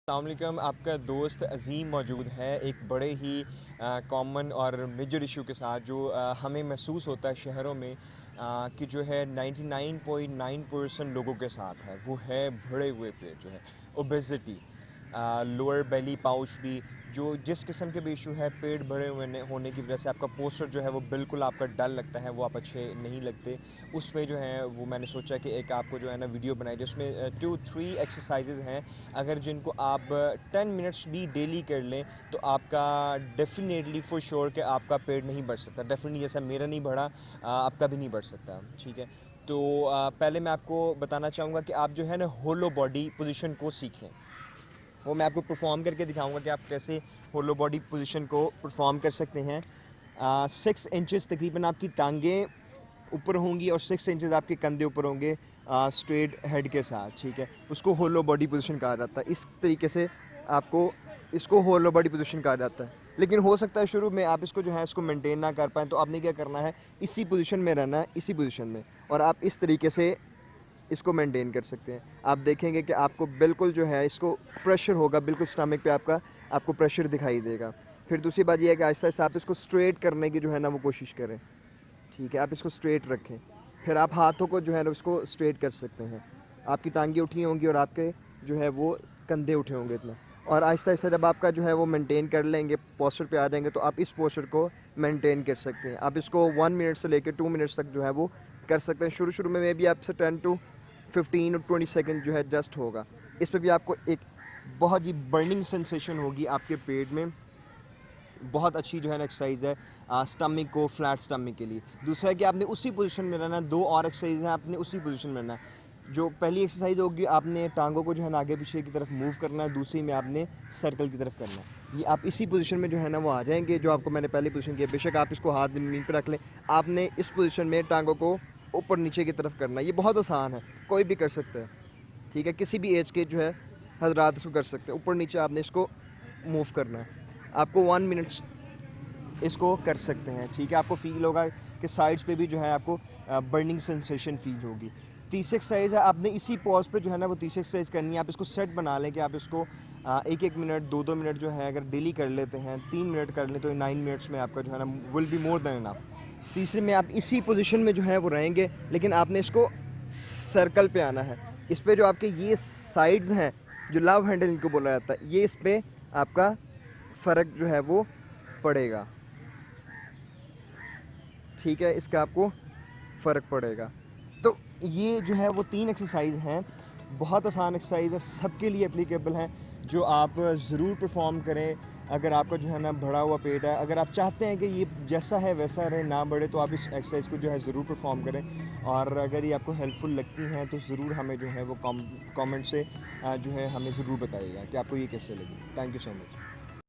अस्सलाम वालेकुम, आपका दोस्त अज़ीम मौजूद है एक बड़े ही कॉमन और मेजर इशू के साथ जो हमें महसूस होता है शहरों में कि जो है 99.9% लोगों के साथ है, वो है भरे हुए पेट जो है ओबेसिटी, लोअर बेली पाउच भी जो जिस किस्म के भी इशू है पेट भरे हुए होने की वजह से आपका पोस्चर जो है वो बिल्कुल आपका डल लगता है, वो आप अच्छे नहीं लगते। उसमें जो है वो मैंने सोचा कि एक आपको जो है ना वीडियो बनाई जिसमें 2-3 एक्सरसाइजेज हैं, अगर जिनको आप 10 मिनट्स भी डेली कर लें तो आपका डेफिनेटली फॉर श्योर कि आपका पेट नहीं बढ़ सकता। डेफिनेटली जैसा मेरा नहीं बढ़ा आपका भी नहीं बढ़ सकता। ठीक है, तो पहले मैं आपको बताना चाहूँगा कि आप जो है ना होलो बॉडी पोजीशन को सीखें। वो मैं आपको परफॉर्म करके दिखाऊंगा कि आप कैसे होलो बॉडी पोजीशन को परफॉर्म कर सकते हैं। 6 इंचेस तकरीबन आपकी टांगें ऊपर होंगी और 6 इंचेस आपके कंधे ऊपर होंगे स्ट्रेट हेड के साथ। ठीक है, उसको होलो बॉडी पोजीशन कहा जाता है। इस तरीके से आपको इसको होलो बॉडी पोजीशन कहा जाता है। लेकिन हो सकता है शुरू में आप इसको जो है इसको मेंटेन ना कर पाएँ, तो आपने क्या करना है, इसी पोजीशन में रहना है, इसी पोजीशन में, और आप इस तरीके से इसको मेंटेन कर सकते हैं। आप देखेंगे कि आपको बिल्कुल जो है इसको प्रेशर होगा, बिल्कुल स्टमक पे आपको प्रेशर दिखाई देगा। फिर दूसरी बात ये है कि आहिस्ता आहिस्ता आप इसको स्ट्रेट करने की जो है ना वो कोशिश करें। ठीक है, आप इसको स्ट्रेट रखें, फिर आप हाथों को जो है ना उसको स्ट्रेट कर सकते हैं। आपकी टांगें उठी होंगी और आपके जो है वो कंधे उठे होंगे इतना, और आहिस्ता आहिस्ता जब आपका जो है वो मेंटेन कर लेंगे, पोस्चर पे आ जाएंगे, तो आप इस पोस्चर को मेंटेन कर सकते हैं। आप इसको 1 मिनट से लेकर 2 मिनट्स तक जो है वो कर सकते हैं। शुरू शुरू में भी आपसे 10 to 15 और 20 सेकेंड जो है जस्ट होगा। इस पर भी आपको एक बहुत ही बर्निंग सेंसेशन होगी आपके पेट में। बहुत अच्छी जो है ना एक्सरसाइज है स्टमक को, फ्लैट स्टमक के लिए। दूसरा है कि आपने उसी पोजीशन में रहना है। दो और एक्सरसाइज हैं, आपने उसी पोजीशन में रहना है। जो पहली एक्सरसाइज होगी, आपने टांगों को जो है ना आगे पीछे की तरफ मूव करना है, दूसरी में आपने सर्कल की तरफ करना है। ये आप इसी पोजीशन में जो है ना वो आ जाएंगे, जो आपको मैंने पहली पोजीशन की है। बेशक आप इसको हाथ ज़मीन पर रख लें, आपने इस पोजीशन में टांगों को ऊपर नीचे की तरफ करना है। ये बहुत आसान है, कोई भी कर सकता है। ठीक है, किसी भी एज के जो है हजरात इसको कर सकते हैं। ऊपर नीचे आपने इसको मूव करना है। आपको 1 मिनट इसको कर सकते हैं। ठीक है, आपको फील होगा कि साइड्स पे भी जो है आपको बर्निंग सेंसेशन फील होगी। तीसरी एक्सरसाइज है, आपने इसी पॉज पे जो है ना वो तीसरी एक्सरसाइज करनी है। आप इसको सेट बना लें कि आप इसको 1-1 मिनट 2-2 मिनट जो है अगर डेली कर लेते हैं, 3 मिनट कर लें, तो 9 मिनट्स में आपका जो है ना will be more than enough. तीसरे में आप इसी पोजीशन में जो है वो रहेंगे, लेकिन आपने इसको सर्कल पे आना है। इस पे जो आपके ये साइड्स हैं, जो लव हैंडल इनको बोला जाता है, ये इस पे आपका फ़र्क जो है वो पड़ेगा। ठीक है, इसका आपको फ़र्क पड़ेगा। तो ये जो है वो 3 एक्सरसाइज हैं, बहुत आसान एक्सरसाइज है, सबके लिए एप्लीकेबल हैं, जो आप ज़रूर परफॉर्म करें। अगर आपका जो है ना बढ़ा हुआ पेट है, अगर आप चाहते हैं कि ये जैसा है वैसा रहे, ना बढ़े, तो आप इस एक्सरसाइज को जो है ज़रूर परफॉर्म करें। और अगर ये आपको हेल्पफुल लगती हैं तो ज़रूर हमें जो है वो कमेंट से जो है हमें ज़रूर बताइएगा कि आपको ये कैसे लगी। Thank you so much.